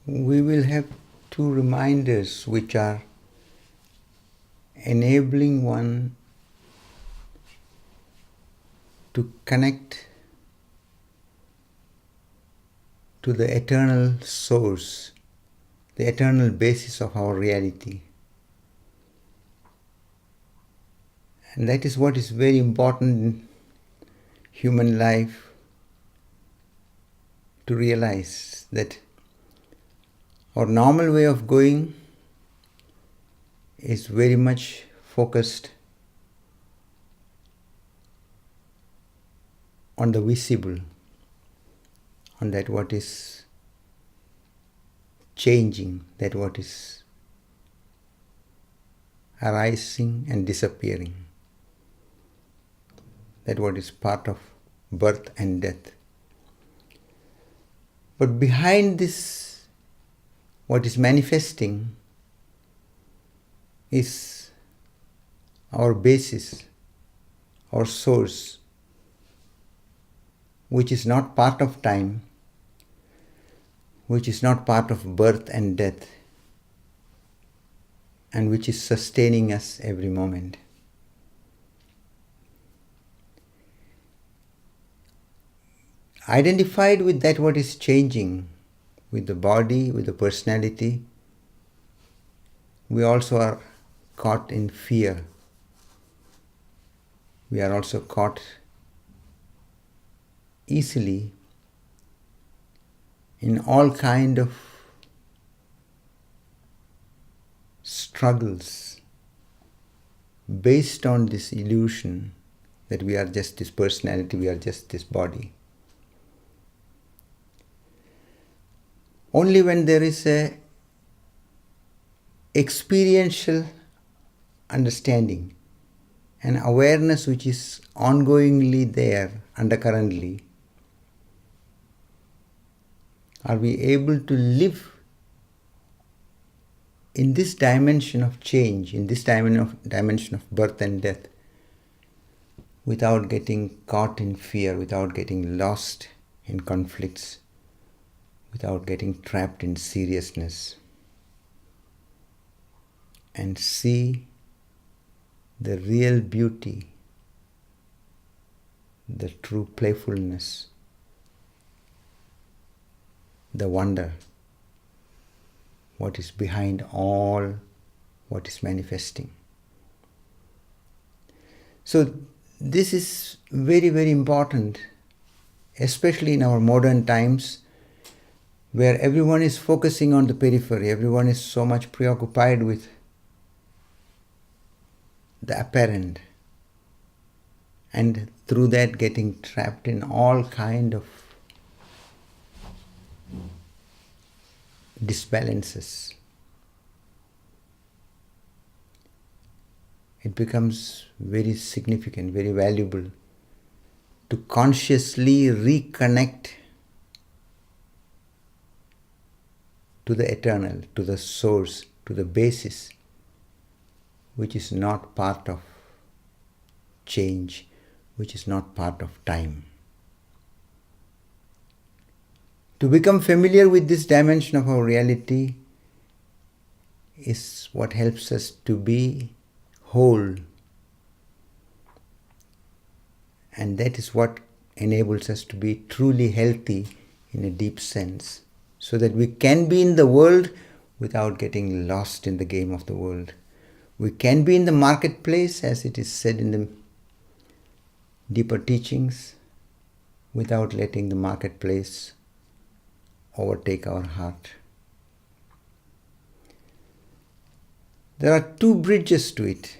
we will have two reminders which are enabling one to connect to the eternal source, the eternal basis of our reality. And that is what is very important in human life, to realize that our normal way of going is very much focused on the visible, on that what is changing, that what is arising and disappearing, that what is part of birth and death. But behind this, what is manifesting is our basis, our source, which is not part of time, which is not part of birth and death, and which is sustaining us every moment. Identified with that what is changing, with the body, with the personality, we also are caught in fear. We are also caught easily in all kind of struggles based on this illusion that we are just this personality, we are just this body. Only when there is a experiential understanding, an awareness which is ongoingly there, undercurrently, are we able to live in this dimension of change, in this dimension of birth and death, without getting caught in fear, without getting lost in conflicts, without getting trapped in seriousness, and see the real beauty, the true playfulness, the wonder, what is behind all what is manifesting. So this is very, very important, especially in our modern times, where everyone is focusing on the periphery, everyone is so much preoccupied with the apparent, and through that getting trapped in all kind of disbalances. It becomes very significant, very valuable to consciously reconnect to the eternal, to the source, to the basis, which is not part of change, which is not part of time. To become familiar with this dimension of our reality is what helps us to be whole. And that is what enables us to be truly healthy in a deep sense, so that we can be in the world without getting lost in the game of the world. We can be in the marketplace, as it is said in the deeper teachings, without letting the marketplace overtake our heart. There are two bridges to it.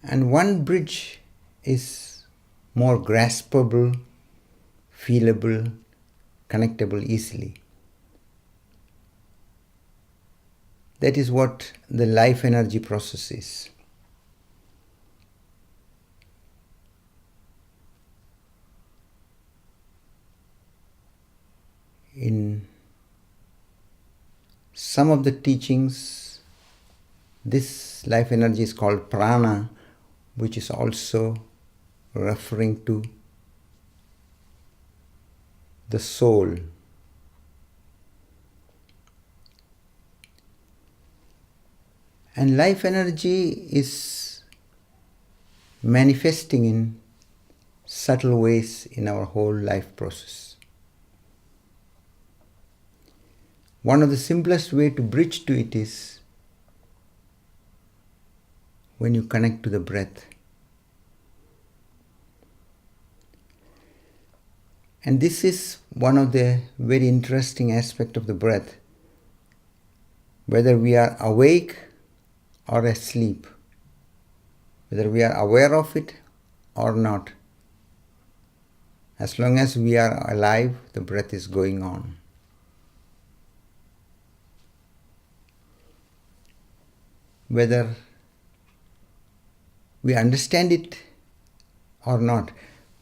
And one bridge is more graspable, feelable, connectable easily. That is what the life energy process is. In some of the teachings, this life energy is called prana, which is also referring to the soul, And life energy is manifesting in subtle ways in our whole life process. One of the simplest way to bridge to it is when you connect to the breath. And this is one of the very interesting aspects of the breath. Whether we are awake or asleep, whether we are aware of it or not, as long as we are alive, the breath is going on. Whether we understand it or not,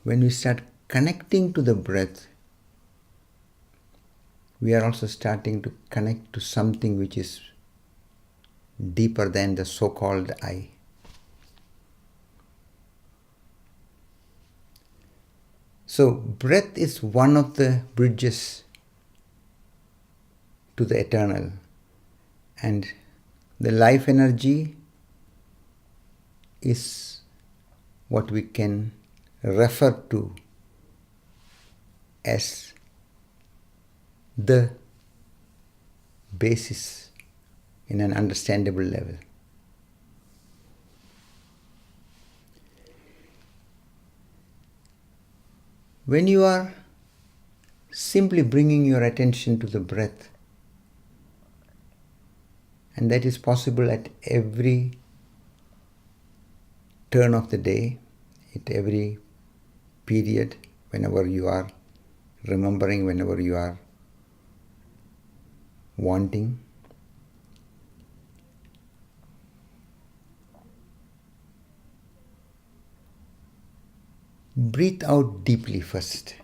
when we start connecting to the breath, we are also starting to connect to something which is deeper than the so-called I. So breath is one of the bridges to the eternal, and the life energy is what we can refer to as the basis in an understandable level. When you are simply bringing your attention to the breath, and that is possible at every turn of the day, at every period, whenever you are remembering, whenever you are wanting. Breathe out deeply first.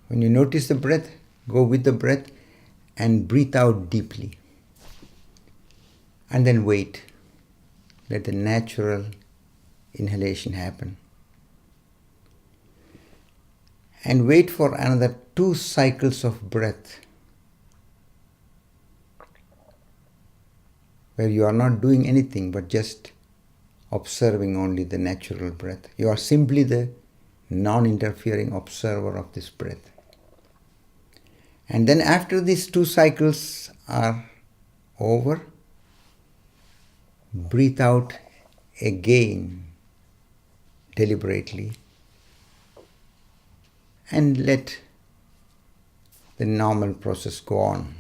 When you notice the breath, go with the breath and breathe out deeply. And then wait. Let the natural inhalation happen. And wait for another 2 cycles of breath, where you are not doing anything but just observing only the natural breath. You are simply the non-interfering observer of this breath. And then after these 2 cycles are over, breathe out again deliberately and let the normal process go on.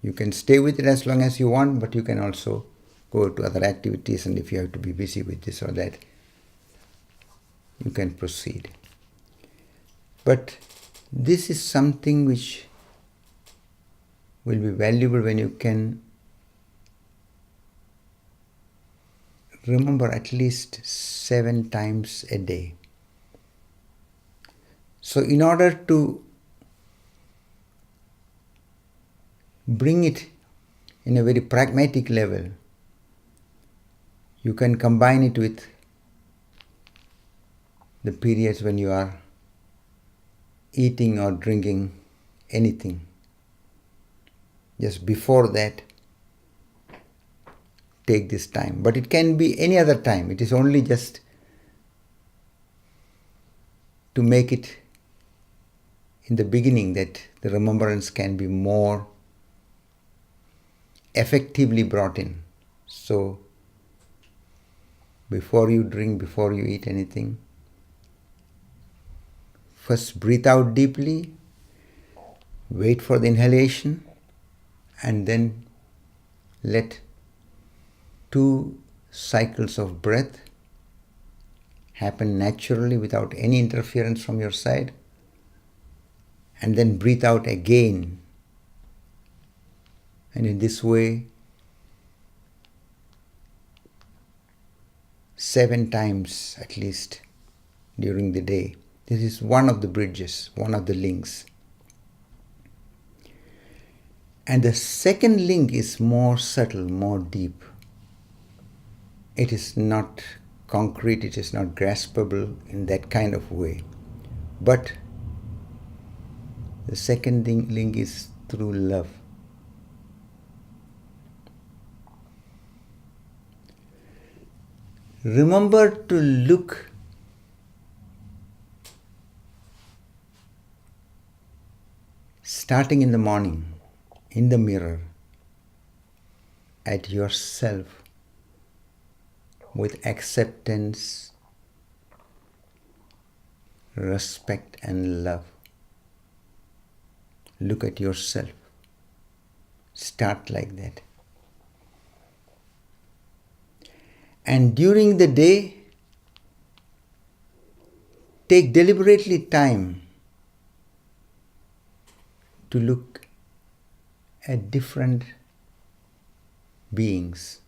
You can stay with it as long as you want, but you can also go to other activities, and if you have to be busy with this or that, you can proceed. But this is something which will be valuable when you can remember at least 7 times a day. So in order to bring it in a very pragmatic level, you can combine it with the periods when you are eating or drinking anything. Just before that, take this time. But it can be any other time. It is only just to make it in the beginning that the remembrance can be more effectively brought in. So, before you drink, before you eat anything, first breathe out deeply, wait for the inhalation, and then let 2 cycles of breath happen naturally without any interference from your side, and then breathe out again. And in this way, 7 times at least during the day. This is one of the bridges, one of the links. And the second link is more subtle, more deep. It is not concrete, it is not graspable in that kind of way. But the second link is through love. remember to look starting in the morning in the mirror at yourself with acceptance, respect and love. Look at yourself. Start like that. And during the day, take deliberately time to look at different beings,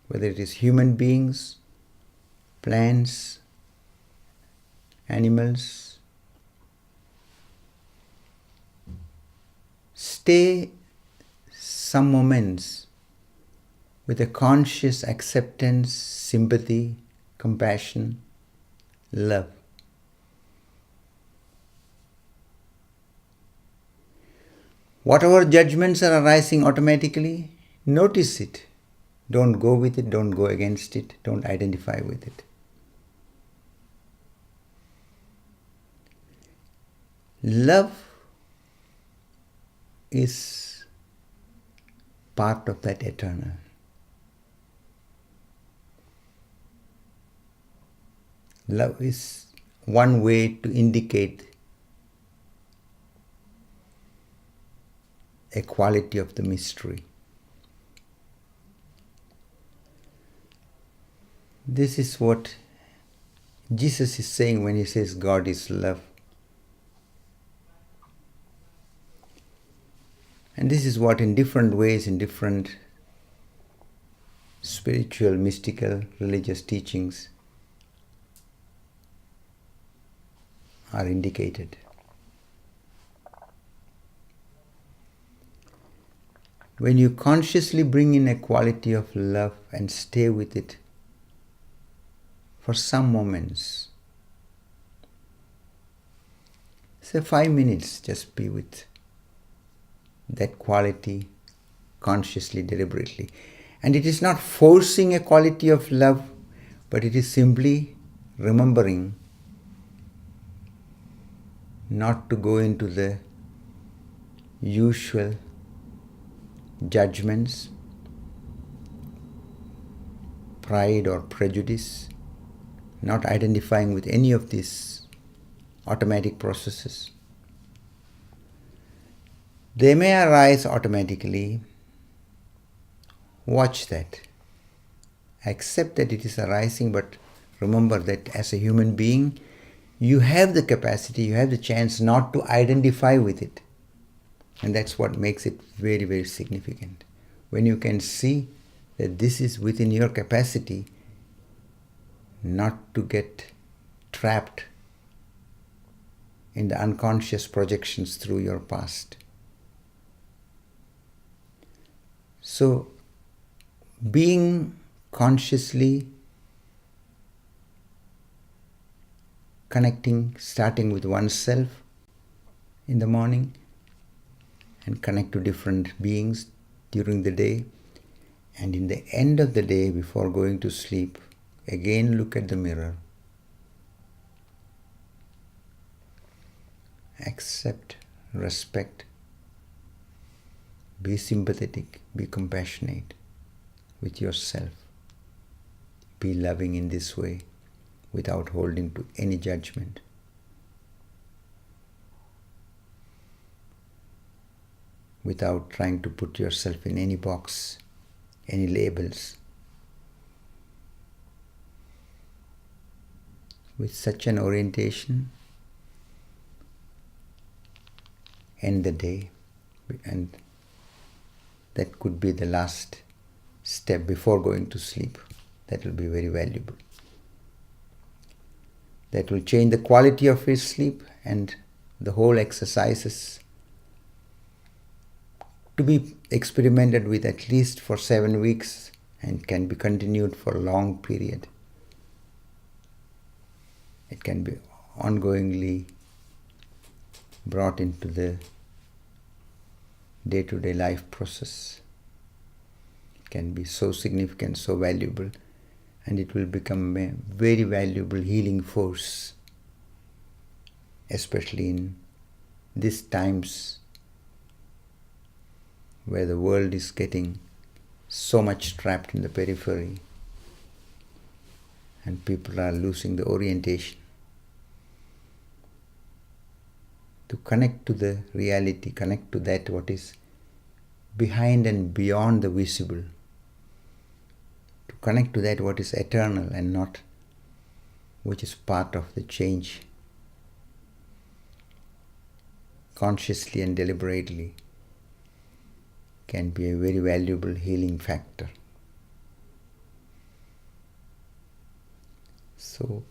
whether it is human beings, plants, animals. Stay some moments with a conscious acceptance, sympathy, compassion, love. Whatever judgments are arising automatically, notice it. Don't go with it, don't go against it, don't identify with it. Love is part of that eternal. Love is one way to indicate a quality of the mystery. This is what Jesus is saying when he says God is love. And this is what in different ways, in different spiritual, mystical, religious teachings are indicated. When you consciously bring in a quality of love and stay with it for some moments, say 5 minutes, just be with that quality consciously, deliberately. And it is not forcing a quality of love, but it is simply remembering not to go into the usual judgments, pride or prejudice, not identifying with any of these automatic processes. They may arise automatically. Watch that. Accept that it is arising, but remember that as a human being, you have the capacity, you have the chance not to identify with it. And that's what makes it very, very significant. When you can see that this is within your capacity not to get trapped in the unconscious projections through your past. So, being consciously connecting, starting with oneself in the morning, and connect to different beings during the day, and in the end of the day, before going to sleep, again look at the mirror. Accept, respect, be sympathetic, be compassionate with yourself. Be loving in this way without holding to any judgment. Without trying to put yourself in any box, any labels. With such an orientation, end the day, and that could be the last step before going to sleep. That will be very valuable. That will change the quality of your sleep, and the whole exercises to be experimented with at least for 7 weeks and can be continued for a long period. It can be ongoingly brought into the day-to-day life process. It can be so significant, so valuable, and it will become a very valuable healing force, especially in these times where the world is getting so much trapped in the periphery and people are losing the orientation. To connect to the reality, connect to that what is behind and beyond the visible, to connect to that what is eternal and not which is part of the change, consciously and deliberately, can be a very valuable healing factor. So,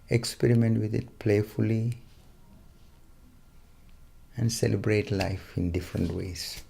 experiment with it playfully and celebrate life in different ways.